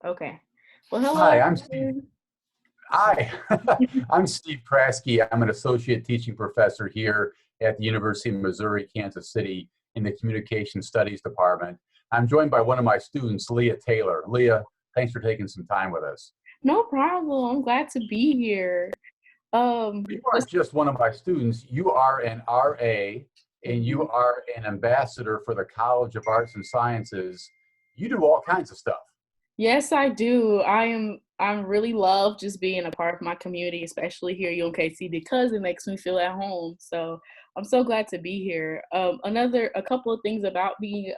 Okay. Well, hello, Hi, I'm Steve. everyone. Hi, I'm Steve Kraske. I'm an associate teaching professor here at the University of Missouri, Kansas City in the Communication Studies Department. I'm joined by one of my students, Leah Taylor. Leah, thanks for taking some time with us. No problem. I'm glad to be here. You Just aren't just one of my students, you are an RA and you Mhm. are an ambassador for the College of Arts and Sciences. You do all kinds of stuff. Yes, I do. I'm really love just being a part of my community, especially here at UMKC because it makes me feel at home. So I'm so glad to be here. A couple of things about me.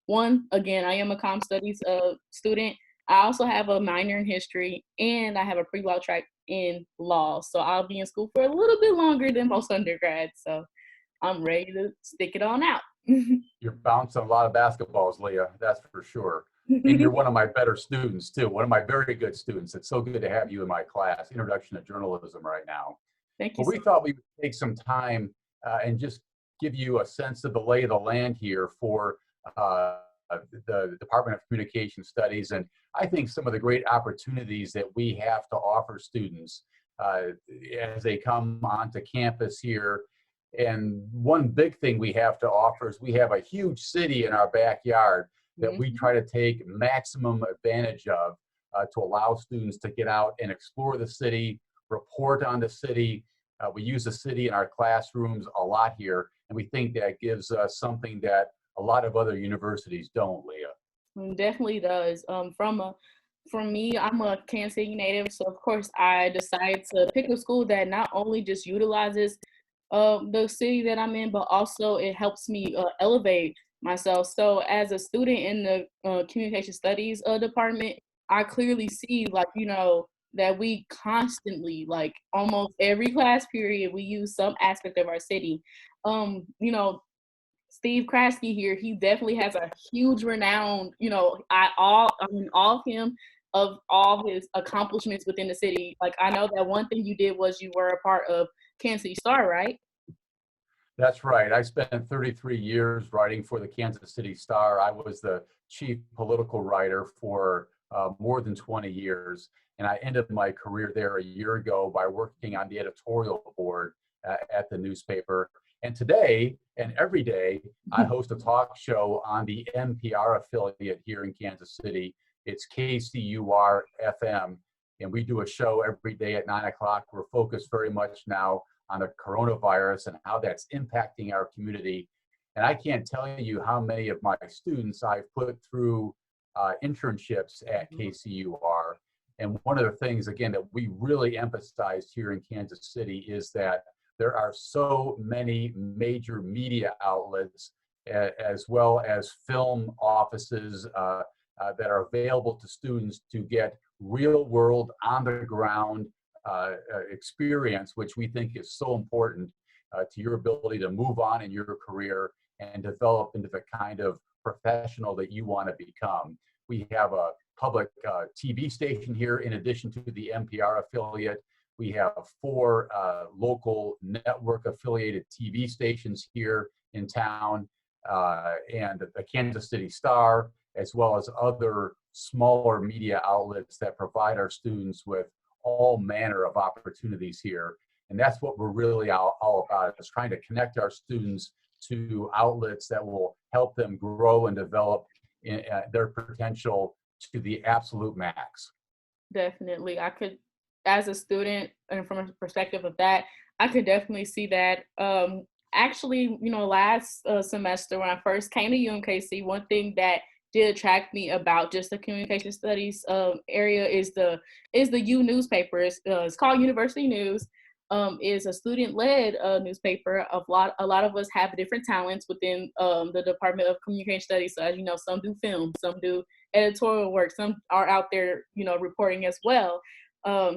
One, again, I am a comm studies student. I also have a minor in history and I have a pre-law track in law. So I'll be in school for a little bit longer than most undergrads. So I'm ready to stick it on out. You're bouncing a lot of basketballs, Leah, that's for sure. And you're one of my better students, too, one of my very good students. It's so good to have you in my class, Introduction to Journalism, right now. Thank you But we so thought we would take some time and just give you a sense of the lay of the land here for uh, the Department of Communication Studies. And I think some of the great opportunities that we have to offer students uh, as they come onto campus here. And one big thing we have to offer is we have a huge city in our backyard that we much. try to take maximum advantage of to allow students to get out and explore the city, report on the city. We use the city in our classrooms a lot here, and we think that gives us something that a lot of other universities don't, Leah. Definitely does. From me, I'm a Kansas City native, so of course I decided to pick a school that not only just utilizes the city that I'm in, but also it helps me elevate myself. So as a student in the communication studies department, I clearly see that we constantly, like almost every class period, we use some aspect of our city. Um, you know, Steve Kraske here, he definitely has a huge renown, all of him, of all his accomplishments within the city. Like I know that one thing you did was you were a part of Kansas City Star, right? That's right. I spent 33 years writing for the Kansas City Star. I was the chief political writer for more than 20 years. And I ended my career there a year ago by working on the editorial board at the newspaper. And today and every day, I host a talk show on the NPR affiliate here in Kansas City. It's KCUR FM. And we do a show every day at 9 o'clock. We're focused very much now on the coronavirus and how that's impacting our community. And I can't tell you how many of my students I've put through internships at KCUR. And one of the things, again, that we really emphasized here in Kansas City is that there are so many major media outlets, as well as film offices that are available to students to get real world, on the ground experience, which we think is so important to your ability to move on in your career and develop into the kind of professional that you want to become. We have a public TV station here in addition to the NPR affiliate. We have 4 local network affiliated TV stations here in town and the Kansas City Star, as well as other smaller media outlets that provide our students with all manner of opportunities here. And that's what we're really all about, is trying to connect our students to outlets that will help them grow and develop their potential to the absolute max. Definitely. I could, as a student, and from a perspective of that, I could definitely see that. Actually, last semester when I first came to UMKC, one thing that did attract me about just the communication studies area is the U newspaper. It's called University News. Is a student-led newspaper. A lot of us have different talents within the Department of Communication Studies. So as you know, some do film, some do editorial work, some are out there, reporting as well.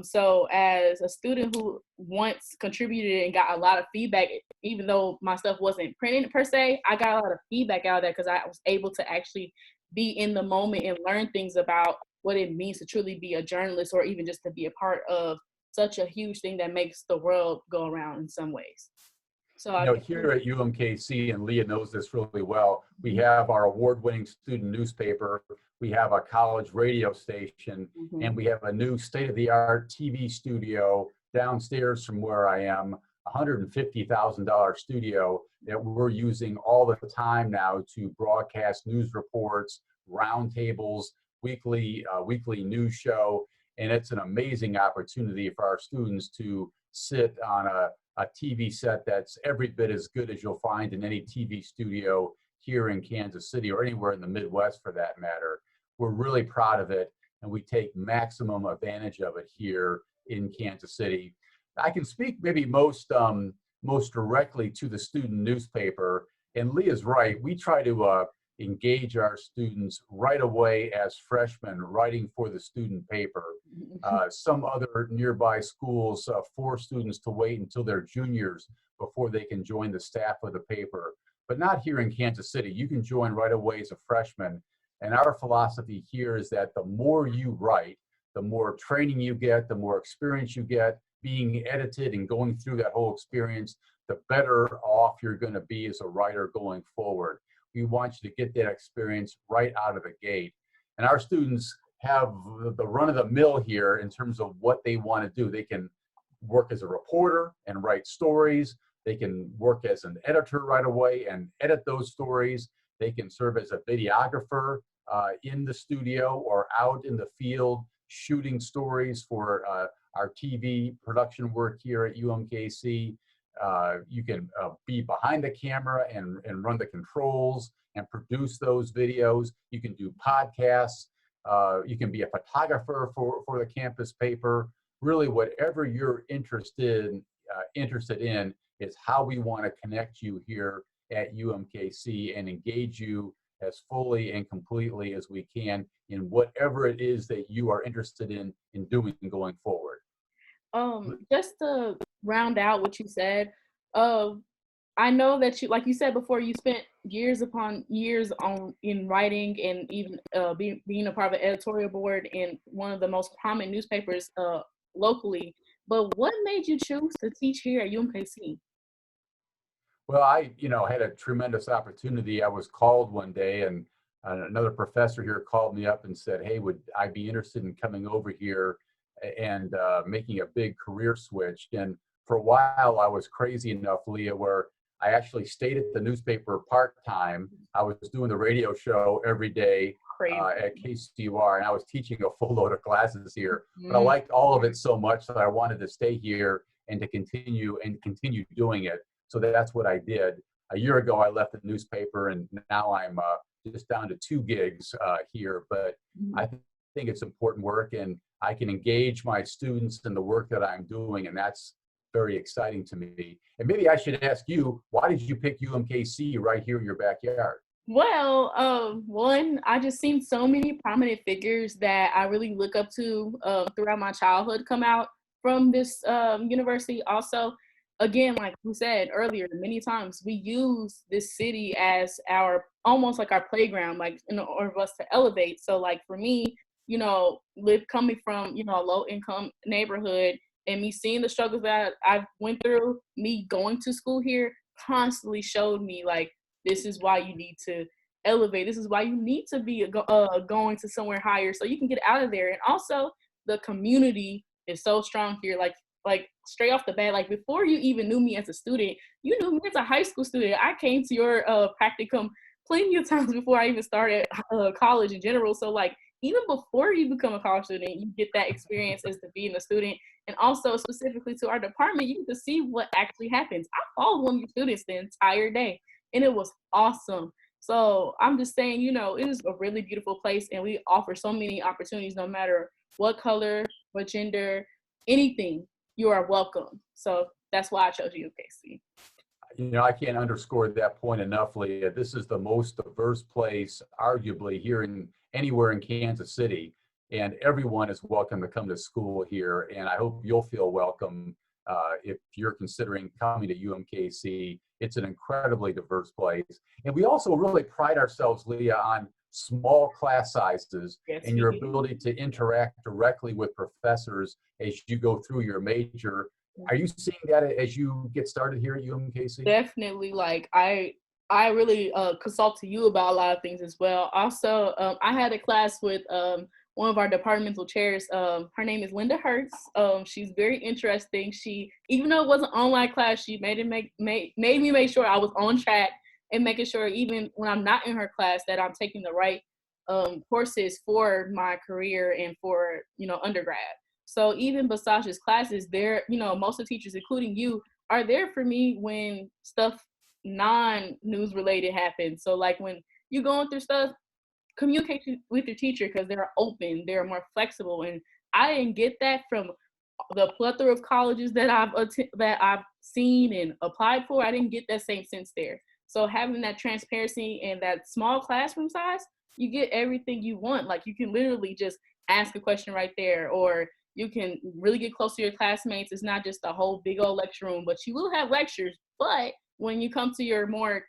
So as a student who once contributed and got a lot of feedback, even though my stuff wasn't printed per se, I got a lot of feedback out of that because I was able to actually be in the moment and learn things about what it means to truly be a journalist, or even just to be a part of such a huge thing that makes the world go around in some ways. So You I know, definitely. here at UMKC, and Leah knows this really well, we have our award-winning student newspaper. We have a college radio station, Mm-hmm. and we have a new state-of-the-art TV studio downstairs from where I am, $150,000 studio that we're using all the time now to broadcast news reports, roundtables, weekly news show. And it's an amazing opportunity for our students to sit on a TV set that's every bit as good as you'll find in any TV studio here in Kansas City or anywhere in the Midwest for that matter. We're really proud of it, and we take maximum advantage of it here in Kansas City. I can speak maybe most directly to the student newspaper, and Leah's right. We try to engage our students right away as freshmen writing for the student paper. Some other nearby schools force students to wait until they're juniors before they can join the staff of the paper, but not here in Kansas City. You can join right away as a freshman. And our philosophy here is that the more you write, the more training you get, the more experience you get being edited and going through that whole experience, the better off you're going to be as a writer going forward. We want you to get that experience right out of the gate. And our students have the run of the mill here in terms of what they want to do. They can work as a reporter and write stories. They can work as an editor right away and edit those stories. They can serve as a videographer in the studio or out in the field shooting stories for our TV production work here at UMKC. You can be behind the camera and run the controls and produce those videos. You can do podcasts. You can be a photographer for the campus paper. Really, whatever you're interested in is how we want to connect you here at UMKC and engage you as fully and completely as we can in whatever it is that you are interested in doing going forward. Just to round out what you said, I know that you, like you said before, you spent years upon years in writing and even being a part of an editorial board in one of the most prominent newspapers locally. But what made you choose to teach here at UMKC? Well, I, had a tremendous opportunity. I was called one day, and another professor here called me up and said, "Hey, would I be interested in coming over here and making a big career switch?" And for a while, I was crazy enough, Leah, where I actually stayed at the newspaper part-time. I was doing the radio show every day at KCUR, and I was teaching a full load of classes here. But I liked all of it so much that I wanted to stay here and to continue doing it. So that's what I did. A year ago, I left the newspaper, and now I'm just down to 2 gigs here. But I think it's important work, and I can engage my students in the work that I'm doing, and that's very exciting to me. And maybe I should ask you, why did you pick UMKC right here in your backyard? Well, one, I just seen so many prominent figures that I really look up to throughout my childhood come out from this university. Also, again, like we said earlier, many times we use this city as our almost like our playground, like in order for us to elevate. So, like for me, coming from a low income neighborhood and me seeing the struggles that I went through, me going to school here constantly showed me like this is why you need to elevate. This is why you need to be going to somewhere higher so you can get out of there. And also, the community is so strong here. Like straight off the bat, like before you even knew me as a student, you knew me as a high school student. I came to your practicum plenty of times before I even started college in general. So like even before you become a college student, you get that experience as to being a student. And also specifically to our department, you get to see what actually happens. I followed one of your students the entire day, and it was awesome. So I'm just saying, it is a really beautiful place, and we offer so many opportunities, no matter what color, what gender, anything. You are welcome. So that's why I chose UMKC. I can't underscore that point enough, Leah. This is the most diverse place, arguably, anywhere in Kansas City, and everyone is welcome to come to school here. And I hope you'll feel welcome if you're considering coming to UMKC. It's an incredibly diverse place, and we also really pride ourselves, Leah, on small class sizes and your ability to interact directly with professors as you go through your major. Are you seeing that as you get started here at UMKC? Definitely. Like I I really consult to you about a lot of things as well. Also, I had a class with one of our departmental chairs. Her name is Linda Hertz. She's very interesting. She, even though it was an online class, she made me make sure I was on track and making sure even when I'm not in her class that I'm taking the right courses for my career and for undergrad. So even besides just classes, there most of the teachers, including you, are there for me when stuff non-news related happens. So like when you're going through stuff, communicate with your teacher because they're open, they're more flexible, and I didn't get that from the plethora of colleges that I've seen and applied for. I didn't get that same sense there. So having that transparency and that small classroom size, you get everything you want. Like you can literally just ask a question right there, or you can really get close to your classmates. It's not just a whole big old lecture room, but you will have lectures. But when you come to your more,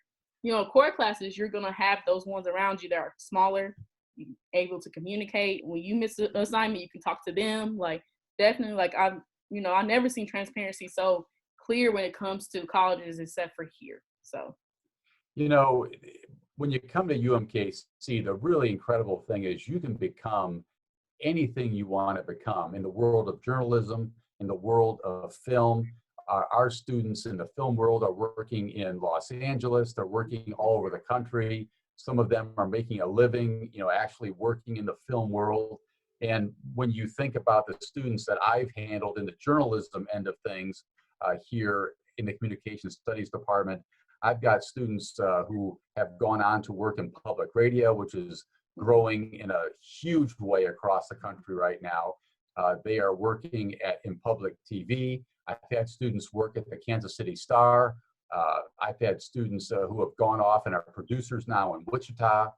core classes, you're gonna have those ones around you that are smaller, able to communicate. When you miss an assignment, you can talk to them. Like definitely, like I've never seen transparency so clear when it comes to colleges except for here. So, when you come to UMKC, the really incredible thing is you can become anything you want to become in the world of journalism, in the world of film. Our students in the film world are working in Los Angeles. They're working all over the country. Some of them are making a living, actually working in the film world. And when you think about the students that I've handled in the journalism end of things here in the Communication Studies Department, I've got students who have gone on to work in public radio, which is growing in a huge way across the country right now. They are working in public TV. I've had students work at the Kansas City Star. I've had students who have gone off and are producers now in Wichita.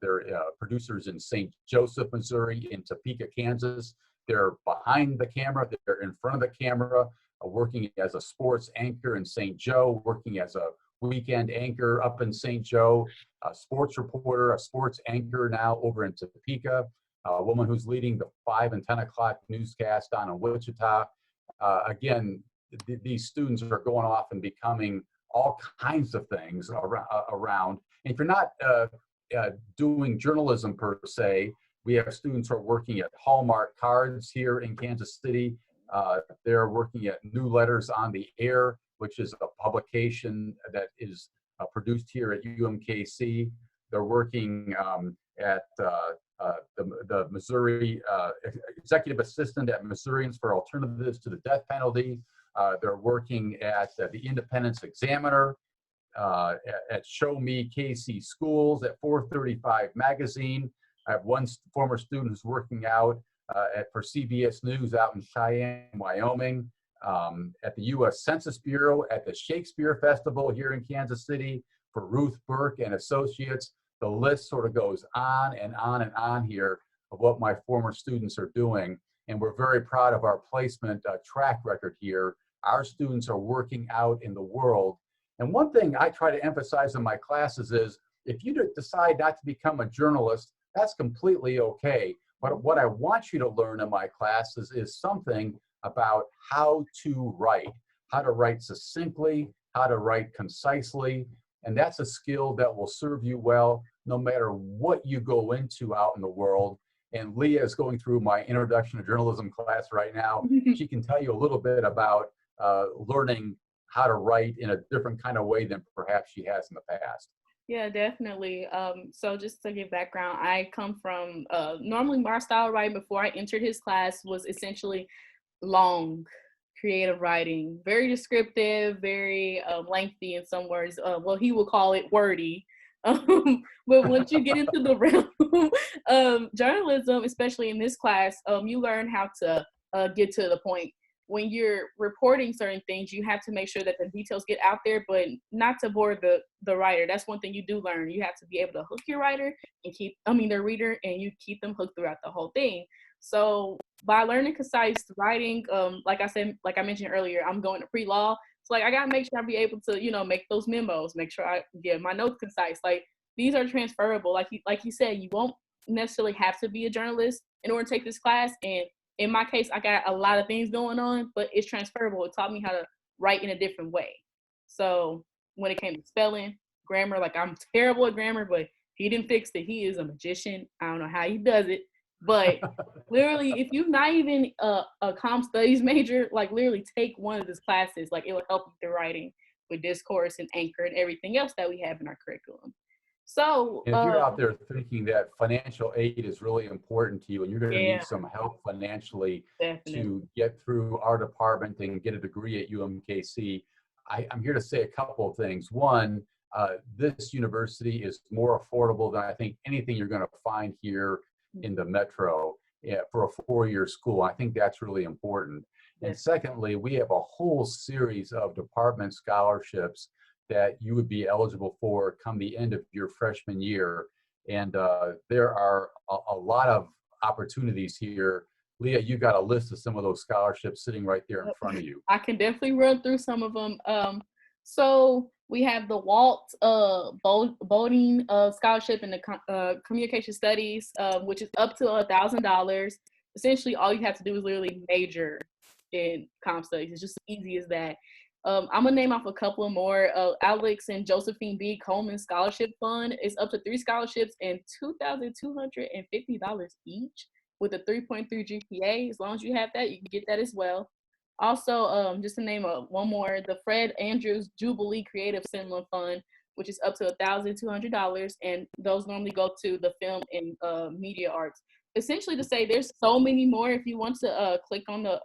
They're producers in St. Joseph, Missouri, in Topeka, Kansas. They're behind the camera. They're in front of the camera, working as a sports anchor in St. Joe, working as a weekend anchor up in St. Joe, a sports reporter, a sports anchor now over in Topeka, a woman who's leading the 5 and 10 o'clock newscast down in Wichita. Again, these students are going off and becoming all kinds of things around. And if you're not doing journalism per se, we have students who are working at Hallmark Cards here in Kansas City. They're working at New Letters on the Air, which is a publication that is produced here at UMKC. They're working at the Missouri executive assistant at Missourians for Alternatives to the Death Penalty. They're working at the Independence Examiner, at Show Me KC Schools, at 435 Magazine. I have one former student who's working out for CBS News out in Cheyenne, Wyoming, at the U.S. Census Bureau, at the Shakespeare Festival here in Kansas City for Ruth Burke and Associates. The list sort of goes on and on and on here of what my former students are doing. And we're very proud of our placement track record here. Our students are working out in the world. And one thing I try to emphasize in my classes is if you decide not to become a journalist, that's completely okay. But what I want you to learn in my classes is something about how to write succinctly, how to write concisely. And that's a skill that will serve you well no matter what you go into out in the world. And Leah is going through my Introduction to Journalism class right now. She can tell you a little bit about learning how to write in a different kind of way than perhaps she has in the past. Yeah, definitely. So just to give background, I come from normally my style of writing before I entered his class was essentially long, creative writing, very descriptive, very lengthy in some words. Well, he will call it wordy. But once you get into the realm of journalism, especially in this class, you learn how to get to the point. When you're reporting certain things, you have to make sure that the details get out there, but not to bore the writer. That's one thing you do learn. You have to be able to hook your writer and their reader, and you keep them hooked throughout the whole thing. So by learning concise writing, like I mentioned earlier, I'm going to pre-law. So like I gotta make sure I be able to, make those memos, make sure I get my notes concise. Like these are transferable. Like you said, you won't necessarily have to be a journalist in order to take this class. And in my case, I got a lot of things going on, but it's transferable. It taught me how to write in a different way. So when it came to spelling, grammar. Like, I'm terrible at grammar, but he didn't fix it. He is a magician. I don't know how he does it, but literally, if you're not even a comm studies major, like literally take one of his classes. Like, it will help you through writing with discourse and anchor and everything else that we have in our curriculum. So, And if you're out there thinking that financial aid is really important to you and you're going to need yeah, some help financially definitely. to get through our department and get a degree at UMKC, I'm here to say a couple of things. One, this university is more affordable than I think anything you're going to find here in the metro, for a four-year school. I think that's really important. And secondly, we have a whole series of department scholarships that you would be eligible for come the end of your freshman year. And there are a lot of opportunities here. Leah, you got a list of some of those scholarships sitting right there in front of you. I can definitely run through some of them. So we have the Walt Bolding Scholarship in the Communication Studies, which is up to $1,000. Essentially, all you have to do is literally major in comm studies. It's just as easy as that. I'm gonna name off a couple of more. Alex and Josephine B. Coleman Scholarship Fund is up to 3 scholarships and $2,250 each with a 3.3 GPA. As long as you have that, you can get that as well. Also, just to name one more, the Fred Andrews Jubilee Creative Cinema Fund, which is up to $1,200, and those normally go to the film and media arts. Essentially, to say there's so many more. If you want to click on the,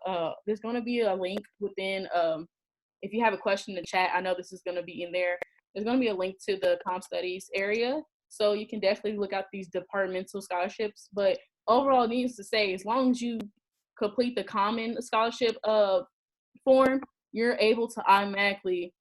there's going to be a link within. If you have a question in the chat, I know this is going to be in there. There's going to be a link to the Comm Studies area, so you can definitely look out these departmental scholarships. But overall, needs to say, as long as you complete the common scholarship form, you're able to automatically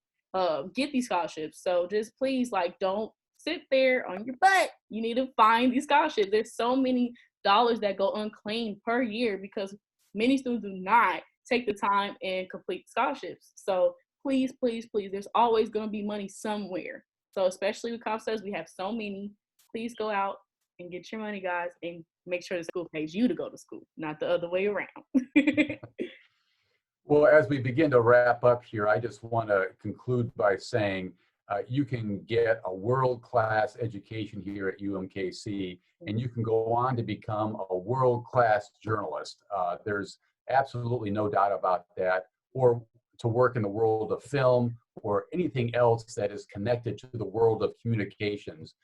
get these scholarships. So just please, like, don't sit there on your butt. You need to find these scholarships. There's so many dollars that go unclaimed per year because many students do not take the time and complete scholarships. So please, please, please, there's always going to be money somewhere. So especially with comm studies, we have so many. Please go out and get your money, guys, and make sure the school pays you to go to school, not the other way around. Well, as we begin to wrap up here, I just want to conclude by saying you can get a world-class education here at UMKC, and you can go on to become a world-class journalist. There's absolutely no doubt about that, or to work in the world of film or anything else that is connected to the world of communications.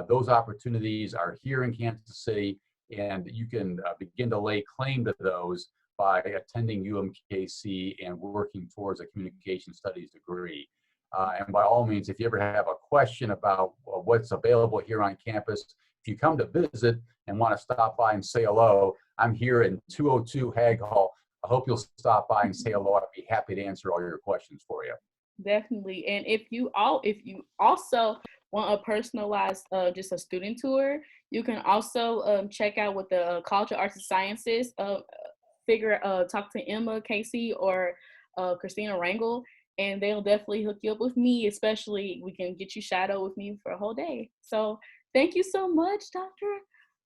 Those opportunities are here in Kansas City, and you can begin to lay claim to those by attending UMKC and working towards a communication studies degree. And by all means, if you ever have a question about what's available here on campus, if you come to visit and want to stop by and say hello, I'm here in 202 Hag Hall. I hope you'll stop by and say hello. I'd be happy to answer all your questions for you. Definitely. And if you also want a personalized just a student tour, you can also check out with the College of Arts and Sciences. Talk to Emma Casey or Christina Rangel, and they'll definitely hook you up with me. Especially, we can get you shadow with me for a whole day. So thank you so much, Dr.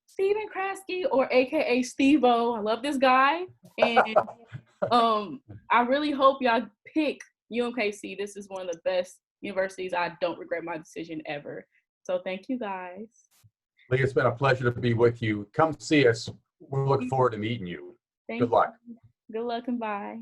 Steven Kraske, or AKA Steve-O. I love this guy, and I really hope y'all pick UMKC. This is one of the best universities. I don't regret my decision ever. So thank you, guys. Leah, it's been a pleasure to be with you. Come see us. We're looking forward to meeting you. Good luck. Good luck and bye.